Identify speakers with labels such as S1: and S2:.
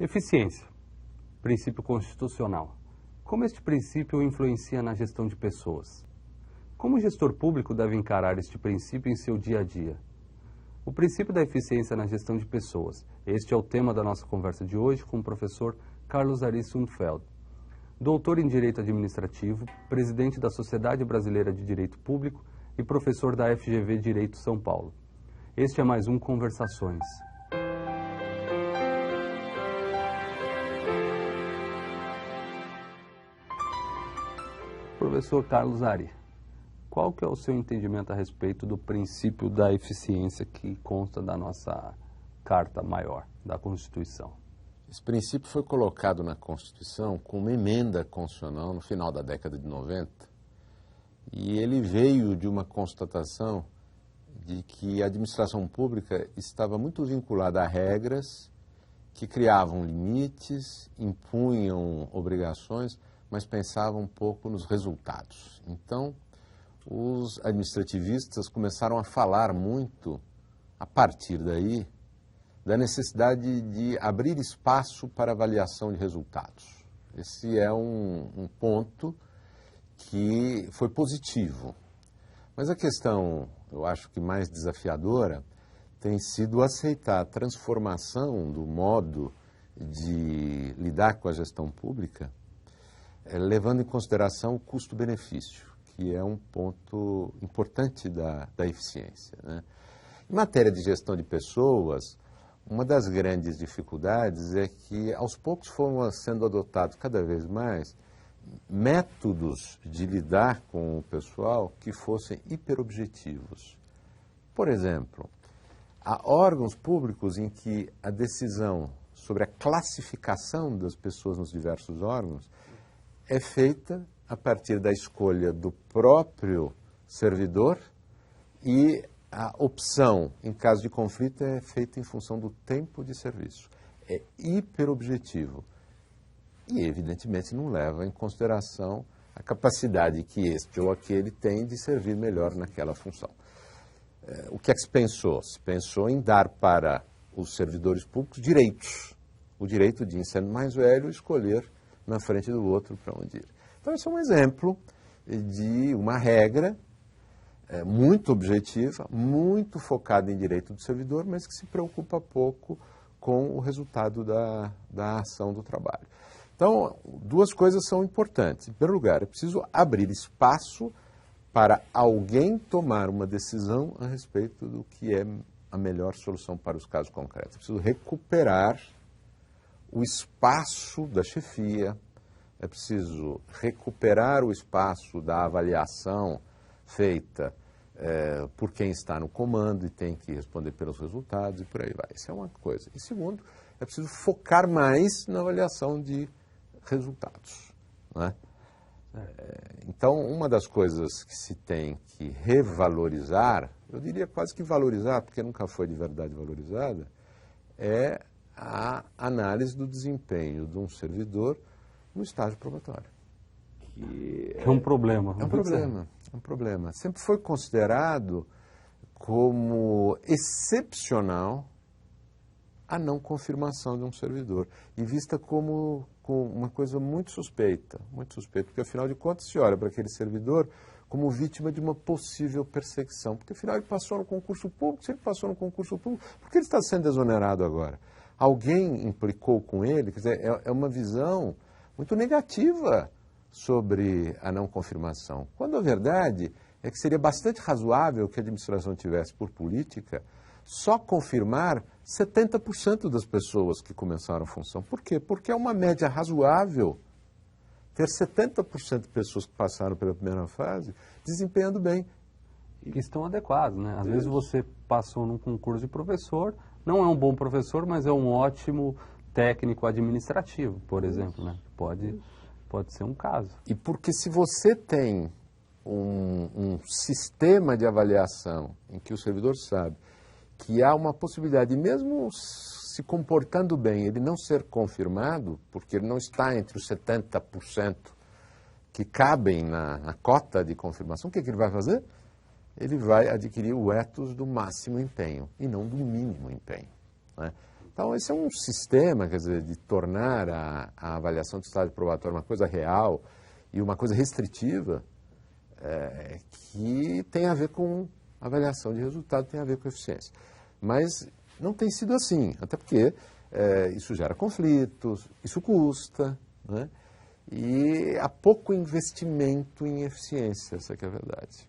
S1: Eficiência, princípio constitucional. Como este princípio influencia na gestão de pessoas? Como o gestor público deve encarar este princípio em seu dia a dia? O princípio da eficiência na gestão de pessoas. Este é o tema da nossa conversa de hoje com o professor Carlos Ari Sundfeld, doutor em Direito Administrativo, presidente da Sociedade Brasileira de Direito Público e professor da FGV Direito São Paulo. Este é mais um Conversações. Professor Carlos Ari, qual que é o seu entendimento a respeito do princípio da eficiência que consta da nossa Carta Maior, da Constituição?
S2: Esse princípio foi colocado na Constituição com uma emenda constitucional no final da década de 90 e ele veio de uma constatação de que a administração pública estava muito vinculada a regras que criavam limites, impunham obrigações, mas pensavam um pouco nos resultados. Então, os administrativistas começaram a falar muito, a partir daí, da necessidade de abrir espaço para avaliação de resultados. Esse é um ponto que foi positivo. Mas a questão, eu acho que mais desafiadora, tem sido aceitar a transformação do modo de lidar com a gestão pública, levando em consideração o custo-benefício, que é um ponto importante da eficiência, né? Em matéria de gestão de pessoas, uma das grandes dificuldades é que, aos poucos, foram sendo adotados cada vez mais métodos de lidar com o pessoal que fossem hiperobjetivos. Por exemplo, há órgãos públicos em que a decisão sobre a classificação das pessoas nos diversos órgãos é feita a partir da escolha do próprio servidor e a opção, em caso de conflito, é feita em função do tempo de serviço. É hiperobjetivo e, evidentemente, não leva em consideração a capacidade que este ou aquele tem de servir melhor naquela função. O que é que se pensou? Se pensou em dar para os servidores públicos direitos. O direito de, sendo mais velho, escolher na frente do outro para onde ir. Então, esse é um exemplo de uma regra muito objetiva, muito focada em direito do servidor, mas que se preocupa pouco com o resultado da ação do trabalho. Então, duas coisas são importantes. Em primeiro lugar, é preciso abrir espaço para alguém tomar uma decisão a respeito do que é a melhor solução para os casos concretos. É preciso recuperar o espaço da chefia, é preciso recuperar o espaço da avaliação feita por quem está no comando e tem que responder pelos resultados e por aí vai. Isso é uma coisa. E segundo, é preciso focar mais na avaliação de resultados, né? Então, uma das coisas que se tem que revalorizar, eu diria quase que valorizar, porque nunca foi de verdade valorizada, é a análise do desempenho de um servidor no estágio probatório. Que
S1: é um problema.
S2: É um problema. Sempre foi considerado como excepcional a não confirmação de um servidor e vista como uma coisa muito suspeita, porque afinal de contas se olha para aquele servidor como vítima de uma possível perseguição, porque afinal ele passou no concurso público, se ele passou no concurso público, por que ele está sendo exonerado agora? Alguém implicou com ele, quer dizer, é uma visão muito negativa sobre a não confirmação, quando a verdade é que seria bastante razoável que a administração tivesse, por política, só confirmar 70% das pessoas que começaram a função. Por quê? Porque é uma média razoável ter 70% de pessoas que passaram pela primeira fase desempenhando bem.
S1: E que estão adequados, né? Às vezes você passou num concurso de professor, não é um bom professor, mas é um ótimo técnico administrativo, por exemplo, né? Pode ser um caso.
S2: E porque se você tem um sistema de avaliação em que o servidor sabe que há uma possibilidade, mesmo se comportando bem, ele não ser confirmado, porque ele não está entre os 70% que cabem na cota de confirmação, o que ele vai fazer? Ele vai adquirir o ethos do máximo empenho e não do mínimo empenho, né? Então, esse é um sistema, quer dizer, de tornar a avaliação do estágio probatório uma coisa real e uma coisa restritiva, que tem a ver com avaliação de resultado, tem a ver com eficiência. Mas não tem sido assim, até porque isso gera conflitos, isso custa, né? E há pouco investimento em eficiência, essa que é a verdade.